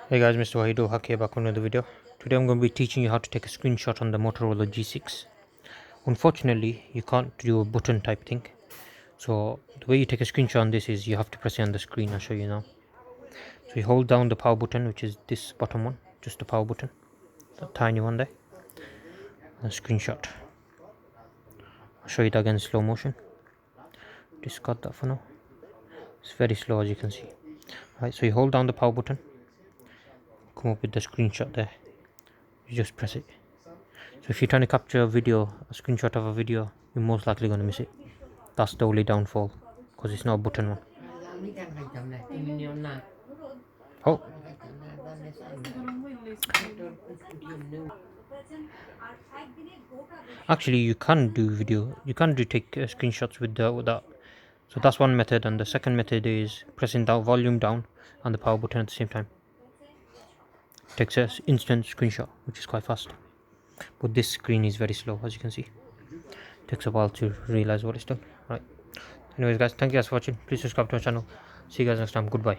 Hey guys, MrWaheedulHaque here back on another video. Today I'm going to be teaching you how to take a screenshot on the Motorola G6. Unfortunately, you can't do a button type thing. So the way you take a screenshot on this is you have to press it on the screen. I'll show you now. So you hold down the power button, which is this bottom one, just the power button, that tiny one there, and screenshot. I'll show you that again in slow motion. Discard that for now. It's very slow as you can see. Right, so you hold down the power button, come up with the screenshot there. You just press it. So if you're trying to capture a video, a screenshot of a video, you're most likely going to miss it. That's the only downfall, because it's not a button one. Oh, actually you can do video, you can do take screenshots with that. So that's one method, and the second method is pressing the volume down and the power button at the same time. Takes an instant screenshot, which is quite fast. But this screen is very slow, as you can see. Takes a while to realize what it's done. Right. Anyways guys, thank you guys for watching. Please subscribe to my channel. See you guys next time. Goodbye.